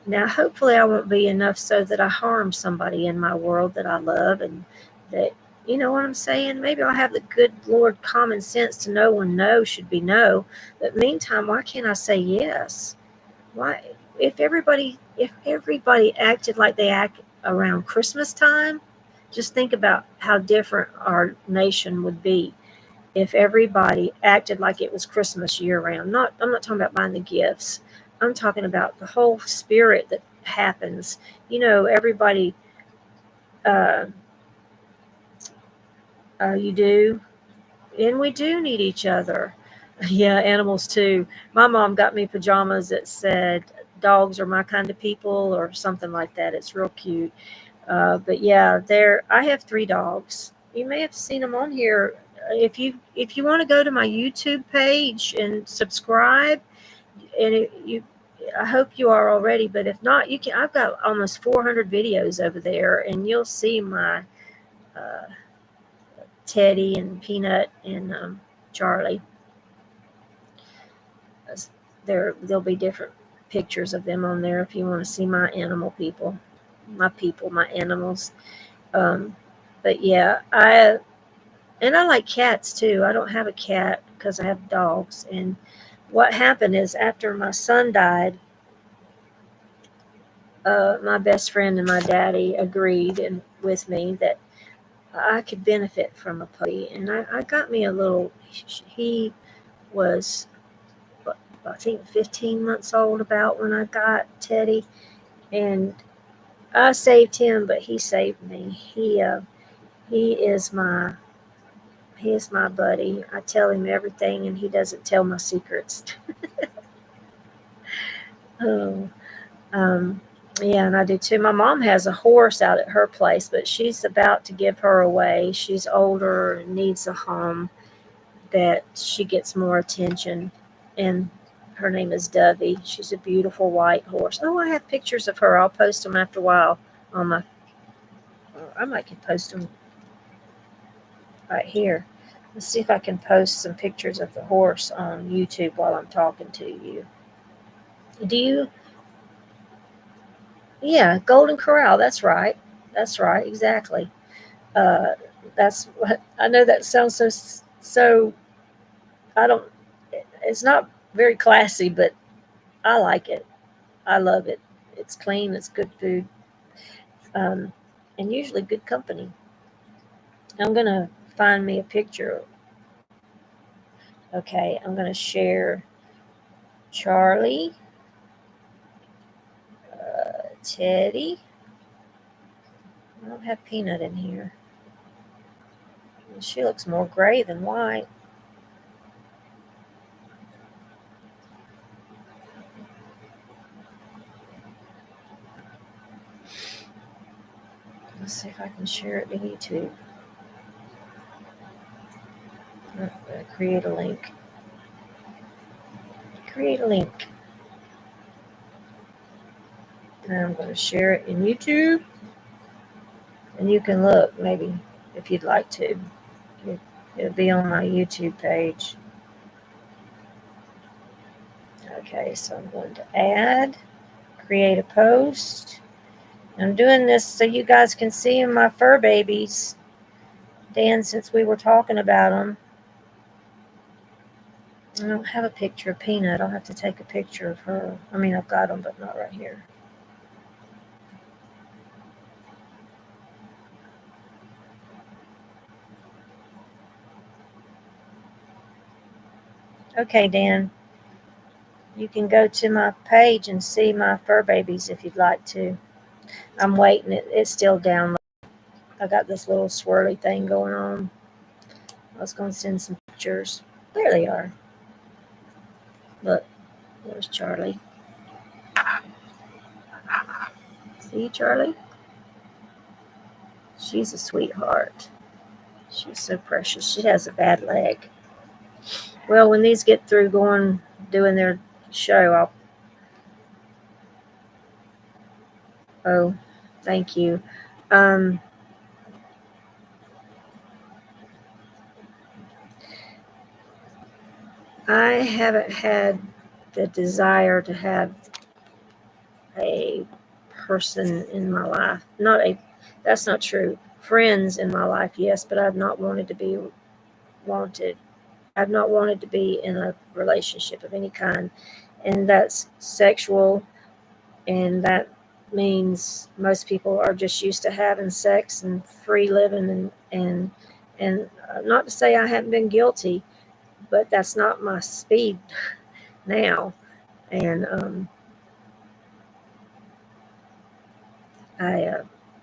Now, hopefully I won't be enough so that I harm somebody in my world that I love, and that, you know what I'm saying? Maybe I'll have the good Lord common sense to know when no should be no. But meantime, why can't I say yes? Why, if everybody acted like they act around Christmas time, just think about how different our nation would be if everybody acted like it was Christmas year round. I'm not talking about buying the gifts. I'm talking about the whole spirit that happens. Everybody, uh, you do, and we do need each other. Yeah, animals too. My mom got me pajamas that said "Dogs are my kind of people" or something like that. It's real cute. But yeah, I have 3 dogs. You may have seen them on here. if you want to go to my YouTube page and subscribe, and I hope you are already, but if not, you can. I've got almost 400 videos over there, and you'll see my uh, Teddy and Peanut and Charlie. There'll be different pictures of them on there if you want to see my my animals. Um, but yeah, I like cats too. I don't have a cat because I have dogs. And what happened is after my son died, my best friend and my daddy agreed and with me that I could benefit from a puppy. And I got me a little. He was, I think, 15 months old about when I got Teddy, and I saved him, but he saved me. He is my buddy. I tell him everything, and he doesn't tell my secrets. Oh, um, yeah, and I do too. My mom has a horse out at her place, but she's about to give her away. She's older and needs a home that she gets more attention. And her name is Dovey. She's a beautiful white horse. Oh, I have pictures of her. I'll post them after a while on my. I might can post them right here. Let's see if I can post some pictures of the horse on YouTube while I'm talking to you. Do you? Yeah, Golden Corral. That's right. That's right. Exactly. Uh, that's what I know. That sounds so. I don't. It's not very classy, but I like it. I love it. It's clean. It's good food, um, and usually good company. I'm gonna find me a picture. Okay, I'm gonna share Charlie, Teddy. I don't have Peanut in here. She looks more gray than white. Let's see if I can share it to YouTube. I'm going to create a link. Create a link. And I'm going to share it in YouTube. And you can look, maybe, if you'd like to. It'll be on my YouTube page. Okay, so I'm going to add, create a post. I'm doing this so you guys can see my fur babies. Dan, since we were talking about them, I don't have a picture of Peanut. I'll have to take a picture of her. I mean, I've got them, but not right here. Okay, Dan, you can go to my page and see my fur babies if you'd like to. I'm waiting. It's still down. I got this little swirly thing going on. I was going to send some pictures. There they are. Look, there's Charlie. See, Charlie? She's a sweetheart. She's so precious. She has a bad leg. Well, when these get through doing their show, oh, thank you. Um, I haven't had the desire to have a person in my life. That's not true. Friends in my life, yes, but I've not wanted to be wanted. I've not wanted to be in a relationship of any kind, and that's sexual, and that means most people are just used to having sex and free living, and not to say I haven't been guilty, but that's not my speed now, and I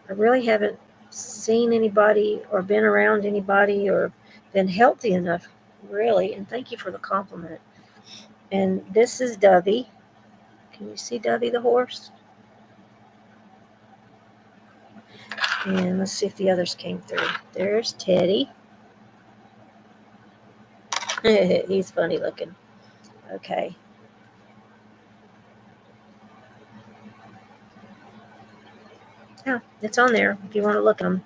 really haven't seen anybody or been around anybody or been healthy enough, really. And thank you for the compliment. And this is Dovey. Can you see Dovey the horse? And let's see if the others came through. There's Teddy. He's funny looking. Okay. Yeah, it's on there if you want to look at them.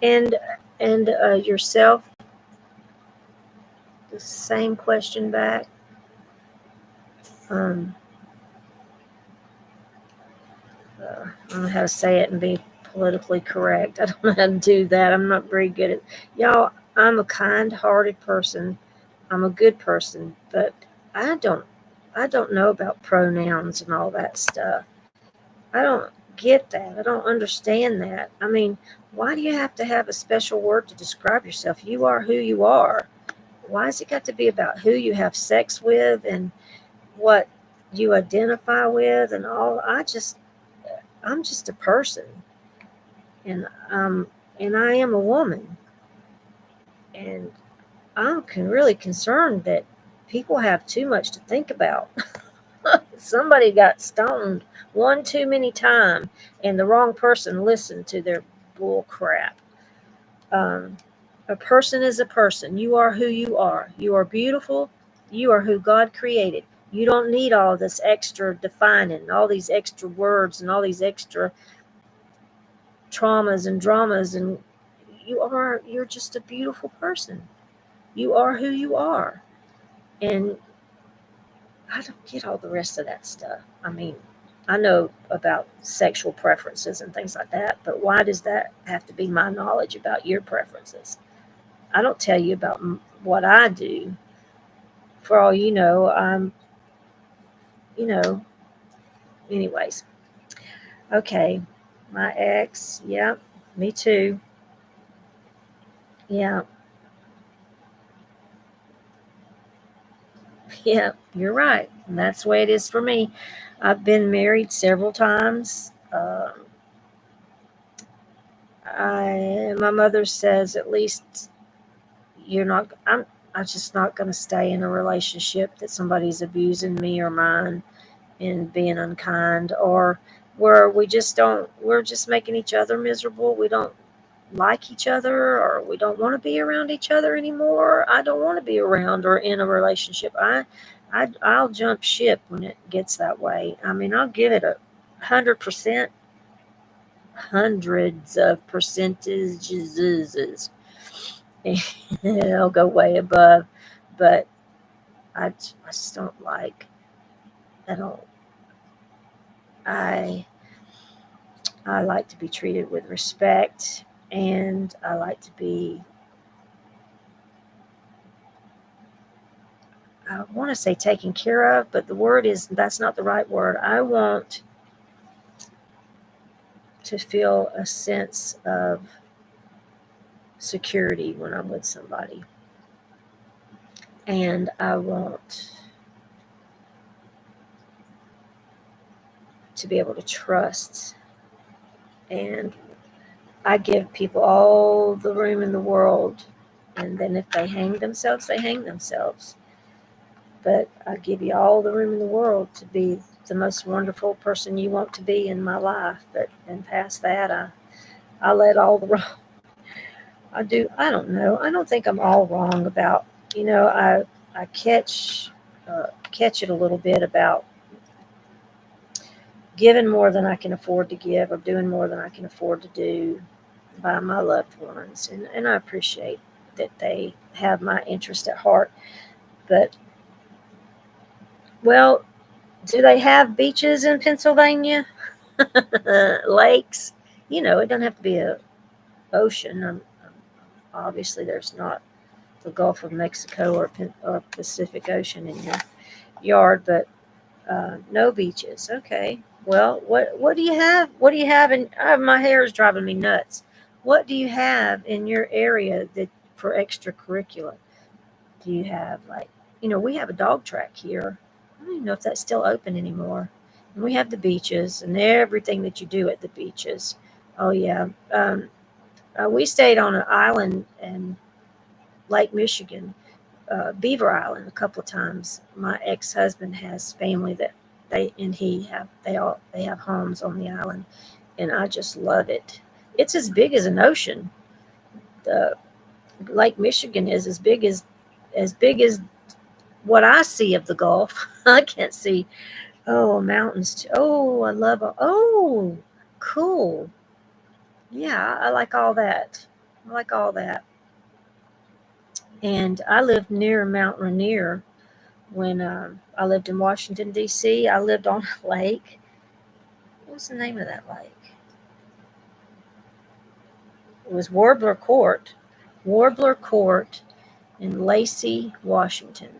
And yourself, the same question back. Um, I don't know how to say it and be politically correct. I don't know how to do that. I'm not very good at y'all. I'm a kind-hearted person. I'm a good person, but I don't I don't know about pronouns and all that stuff. I don't get that. I don't understand that. I mean, why do you have to have a special word to describe yourself? You are who you are. Why has it got to be about who you have sex with and what you identify with and all? I'm just a person, and and I am a woman, and really concerned that people have too much to think about. Somebody got stoned one too many times, and the wrong person listened to their bull crap. Um, a person is a person. You are who you are. You are beautiful. You are who God created. You don't need all this extra defining, all these extra words, and all these extra traumas and dramas. And you're just a beautiful person. You are who you are. And I don't get all the rest of that stuff. I mean, I know about sexual preferences and things like that, but why does that have to be my knowledge about your preferences? I don't tell you about what I do. For all you know, you know, anyways. Okay, my ex, yeah, me too. Yeah, yeah, you're right. And that's the way it is for me. I've been married several times. My mother says at least you're not. I'm just not going to stay in a relationship that somebody's abusing me or mine and being unkind, or where we just don't. We're just making each other miserable. We don't like each other, or we don't want to be around each other anymore. I don't want to be around or in a relationship. I'll jump ship when it gets that way. I mean, I'll give it 100%, hundreds of percentages. I'll go way above, but I just don't like. I don't. I I like to be treated with respect, and I like to be. I want to say taken care of, but the word is that's not the right word. I want to feel a sense of security when I'm with somebody, and I want to be able to trust. And I give people all the room in the world, and then if they hang themselves, they hang themselves. But I give you all the room in the world to be the most wonderful person you want to be in my life. But and past that, I let all the wrong. I do. I don't know. I don't think I'm all wrong about. I catch it a little bit about giving more than I can afford to give, or doing more than I can afford to do by my loved ones, and I appreciate that they have my interest at heart. But well, do they have beaches in Pennsylvania? Lakes? It doesn't have to be a ocean. Obviously, there's not the Gulf of Mexico or Pacific Ocean in your yard, but no beaches. Okay. Well, what do you have? What do you have in? My hair is driving me nuts. What do you have in your area that for extracurricular? Do you have we have a dog track here. I don't even know if that's still open anymore. And we have the beaches and everything that you do at the beaches. Oh yeah. We stayed on an island in Lake Michigan, Beaver Island, a couple of times. My ex-husband has family that they have homes on the island, and I just love it. It's as big as an ocean. The Lake Michigan is as big as what I see of the Gulf. I can't see. Oh, mountains too. Oh, I love. Oh, cool. Yeah, I like all that. I like all that. And I lived near Mount Rainier when I lived in Washington D.C. I lived on a lake. What was the name of that lake? It was Warbler Court. Warbler Court in Lacey, Washington.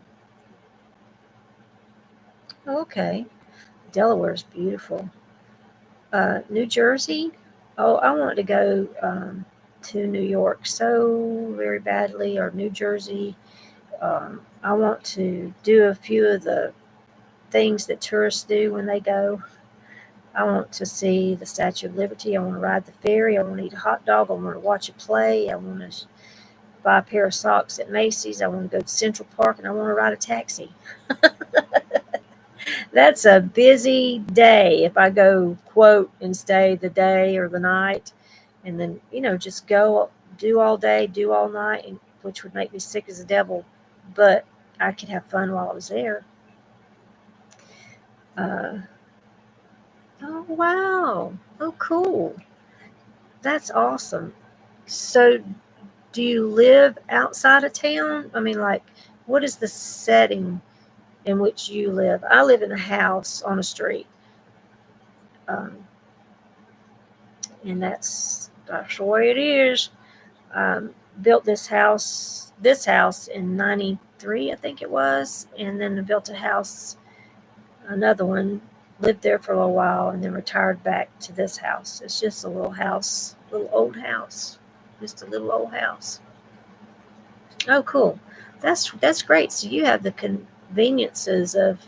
Okay, Delaware's beautiful. New Jersey. Oh, I want to go to New York so very badly, or New Jersey. I want to do a few of the things that tourists do when they go. I want to see the Statue of Liberty. I want to ride the ferry. I want to eat a hot dog. I want to watch a play. I want to buy a pair of socks at Macy's. I want to go to Central Park, and I want to ride a taxi. That's a busy day if I go, quote, and stay the day or the night, and then, just go do all day, do all night, which would make me sick as a devil. But I could have fun while I was there. Uh, oh, wow. Oh, cool. That's awesome. So, do you live outside of town? I mean, like, what is the setting in which you live? I live in a house on a street. Um, and that's the way it is. Built this house in '93, I think it was, and then I built a house, another one, lived there for a little while, and then retired back to this house. It's just a little house, little old house, just a little old house. Oh, cool. That's great. So you have the conveniences of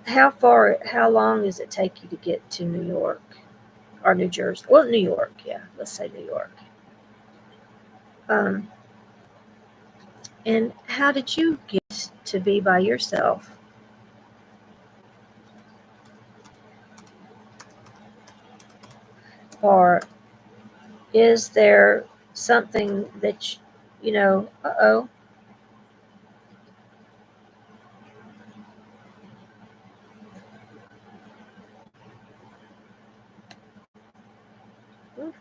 how long does it take you to get to New York or New Jersey? Well, New York, yeah. Let's say New York. Um, and how did you get to be by yourself? Or is there something that, uh-oh,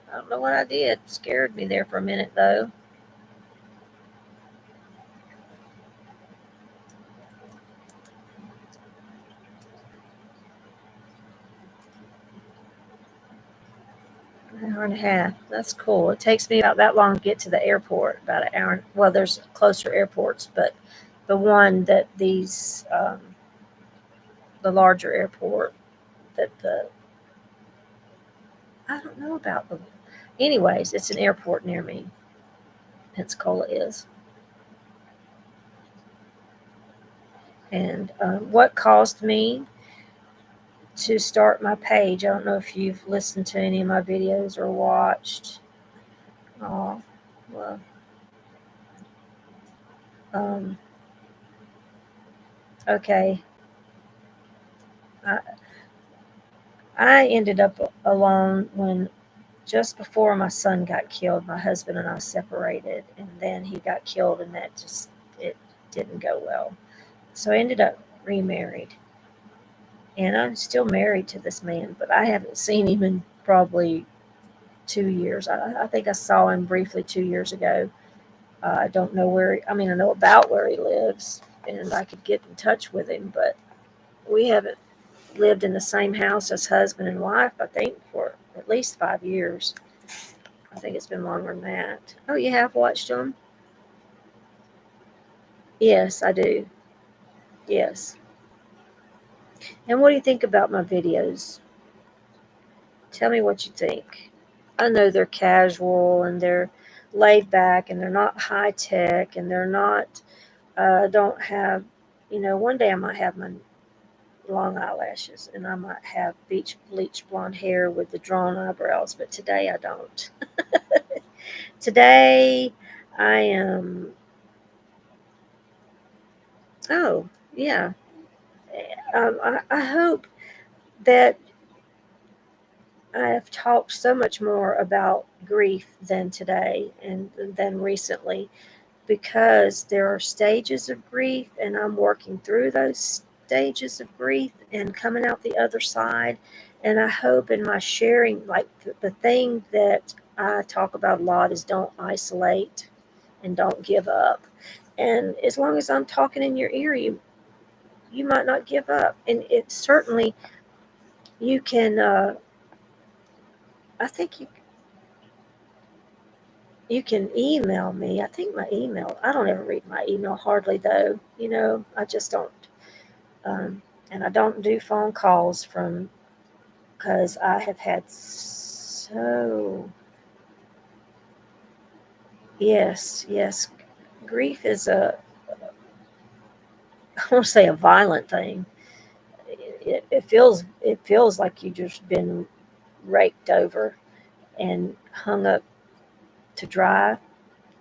I don't know what I did. It scared me there for a minute, though. An hour and a half. That's cool. It takes me about that long to get to the airport. About an hour. Well, there's closer airports, but the one that the larger airport that the I don't know about the. Anyways, it's an airport near me. Pensacola is. And what caused me to start my page? I don't know if you've listened to any of my videos or watched. Oh, well, um, okay. I, I ended up alone when just before my son got killed. My husband and I separated, and then he got killed, and that just it didn't go well. So I ended up remarried, and I'm still married to this man, but I haven't seen him in probably 2 years. I think I saw him briefly 2 years ago. I don't know I mean, I know about where he lives, and I could get in touch with him, but we haven't lived in the same house as husband and wife, I think, for at least 5 years. I think it's been longer than that. Oh, you have watched them? Yes, I do. Yes. And what do you think about my videos? Tell me what you think. I know they're casual and they're laid back and they're not high tech and they're not, don't have, one day I might have my long eyelashes and I might have bleach blonde hair with the drawn eyebrows, but today I don't. Today I am, oh, yeah. I hope that I have talked so much more about grief than today and than recently, because there are stages of grief, and I'm working through those stages of grief and coming out the other side. And I hope in my sharing, like the thing that I talk about a lot is don't isolate and don't give up. And as long as I'm talking in your ear, you might not give up. And it certainly, you can, I think you can email me. I think my email, I don't ever read my email hardly though. I just don't. Um, and I don't do phone calls from, because I have had so, yes, grief is I want to say a violent thing. It feels like you just been raked over and hung up to dry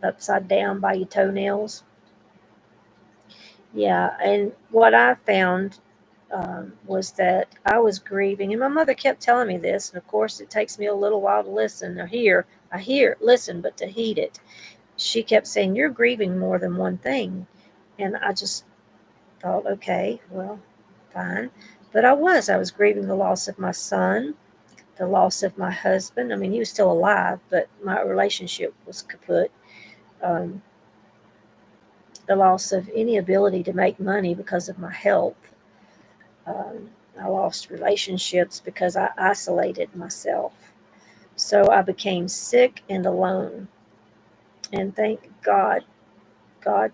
upside down by your toenails. Yeah, and what I found was that I was grieving, and my mother kept telling me this. And of course, it takes me a little while to listen or hear. Listen, but to heed it. She kept saying, "You're grieving more than one thing," and I just thought, okay, well, fine. But I was grieving the loss of my son, the loss of my husband. I mean, he was still alive, but my relationship was kaput. Um, the loss of any ability to make money because of my health. I lost relationships because I isolated myself. So I became sick and alone. And thank God,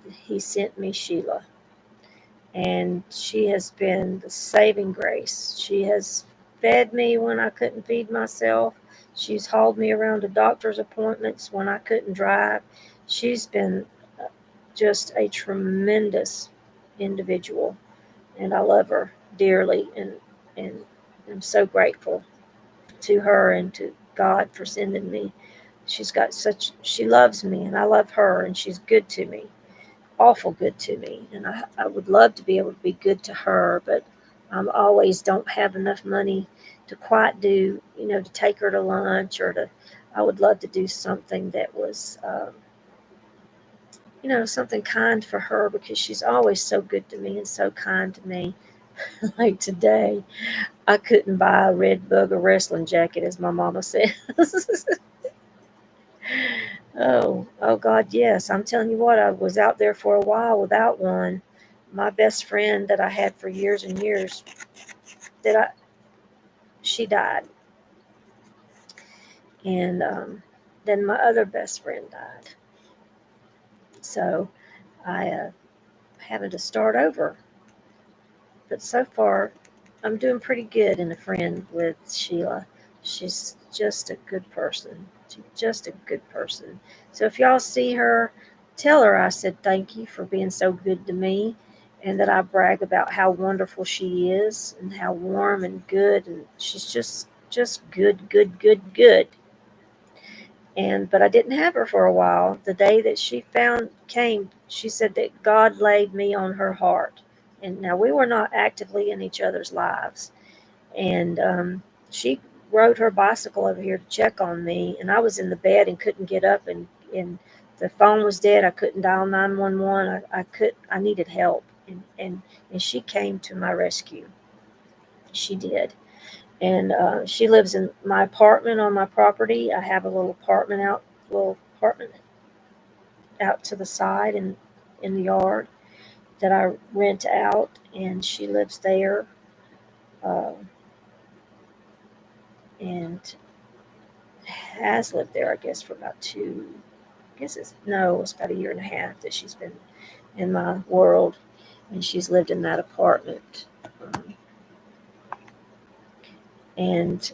He sent me Sheila. And she has been the saving grace. She has fed me when I couldn't feed myself. She's hauled me around to doctor's appointments when I couldn't drive. She's been just a tremendous individual, and I love her dearly, and I'm so grateful to her and to God for sending me. She loves me, and I love her, and she's good to me, awful good to me. And I would love to be able to be good to her, but I always don't have enough money to quite do, to take her to lunch, I would love to do something that was, something kind for her, because she's always so good to me and so kind to me. Like today, I couldn't buy a red bug or wrestling jacket, as my mama says. Oh God, yes. I'm telling you what, I was out there for a while without one. My best friend that I had for years and years, that I she died, and then my other best friend died. So I having to start over. But so far, I'm doing pretty good in a friend with Sheila. She's just a good person. She's just a good person. So if y'all see her, tell her I said thank you for being so good to me, and that I brag about how wonderful she is and how warm and good, and she's just good, good, good, good. But I didn't have her for a while. The day that she found came, she said that God laid me on her heart. And now we were not actively in each other's lives. And she rode her bicycle over here to check on me, and I was in the bed and couldn't get up, and the phone was dead. I couldn't dial 911. I needed help, and she came to my rescue. She did. And she lives in my apartment on my property. I have a little apartment out to the side in the yard that I rent out, and she lives there, uh, and has lived there, I guess, for about I guess it's about a year and a half that she's been in my world, and she's lived in that apartment. Um, and